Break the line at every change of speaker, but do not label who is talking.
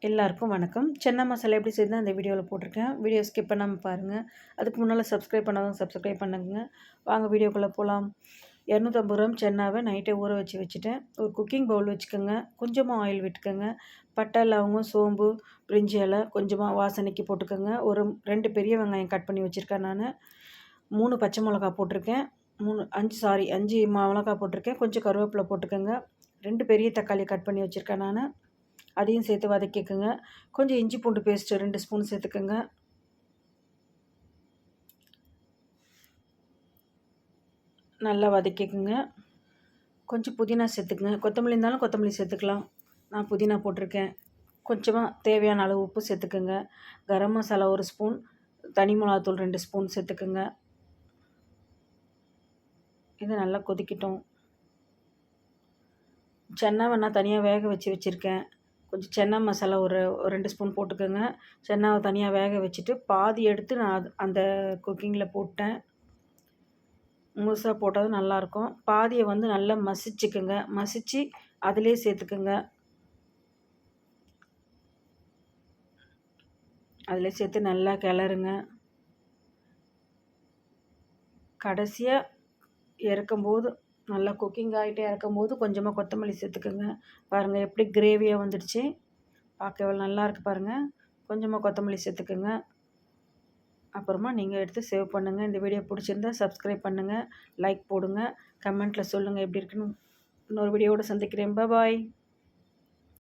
எல்லாருக்கும் வணக்கம். சென்னா மசாலா எப்படி செய்யுதுன்னு அந்த வீடியோவில் போட்டிருக்கேன். வீடியோ ஸ்கிப் பண்ணாமல் பாருங்கள். அதுக்கு முன்னால் சப்ஸ்கிரைப் பண்ணாதவங்க சப்ஸ்கிரைப் பண்ணுங்க. வாங்க வீடியோக்குள்ளே போகலாம். 250 கிராம் சென்னாவை நைட்டே ஊற வச்சுட்டேன். ஒரு குக்கிங் பவுல் வச்சுக்கோங்க. கொஞ்சமாக ஆயில் விட்டுக்கோங்க. பட்டை, லவங்கம், சோம்பு, பிரிஞ்சி இலை கொஞ்சமாக வாசனைக்கு போட்டுக்கோங்க. ஒரு 2 பெரிய வெங்காயம் கட் பண்ணி வச்சுருக்கேன் நான். 3 பச்சை மிளகா போட்டிருக்கேன். 5 மிளகா போட்டிருக்கேன். கொஞ்சம் கருவேப்பிலை போட்டுக்கோங்க. 2 பெரிய தக்காளி கட் பண்ணி வச்சுருக்கேன் நான். அதையும் சேர்த்து வதக்கிக்கோங்க. கொஞ்சம் இஞ்சி பூண்டு பேஸ்ட்டு 2 ஸ்பூன் சேர்த்துக்கோங்க. நல்லா வதக்கிக்கோங்க. கொஞ்சம் புதினா சேர்த்துக்குங்க. கொத்தமல்லி இருந்தாலும் கொத்தமல்லி சேர்த்துக்கலாம். நான் புதினா போட்டிருக்கேன். கொஞ்சமாக தேவையான அளவு உப்பு சேர்த்துக்கோங்க. கரம் மசாலா 1 ஸ்பூன், தனி மிளகாத்தூள் 2 ஸ்பூன் சேர்த்துக்குங்க. இது நல்லா கொதிக்கட்டும். சென்னாவை நான் தனியாக வேக வச்சுருக்கேன். கொஞ்சம் சென்னா மசாலா ஒரு 2 ஸ்பூன் போட்டுக்கோங்க. சென்னாவை தனியாக வேக வச்சுட்டு பாதி எடுத்து நான் அந்த குக்கிங்கில் போட்டேன். முழுசாக போட்டால் நல்லாயிருக்கும். பாதியை நல்லா மசிச்சுக்குங்க. மசித்து அதிலே சேர்த்துக்குங்க. அதில் சேர்த்து நல்லா கிளறுங்க. கடைசியாக இறக்கும்போது நல்லா குக்கிங் ஆகிட்டே இறக்கும்போது கொஞ்சமாக கொத்தமல்லி சேர்த்துக்குங்க. பாருங்கள் எப்படி கிரேவியாக வந்துடுச்சு. பார்க்க எவ்வளோ நல்லா இருக்குது பாருங்கள். கொஞ்சமாக கொத்தமல்லி சேர்த்துக்குங்க. அப்புறமா நீங்கள் எடுத்து சேவ் பண்ணுங்கள். இந்த வீடியோ பிடிச்சிருந்தா சப்ஸ்கிரைப் பண்ணுங்கள், லைக் போடுங்க, கமெண்ட்டில் சொல்லுங்கள் எப்படி இருக்குன்னு. இன்னொரு வீடியோவோடு சந்திக்கிறேன். பாய்.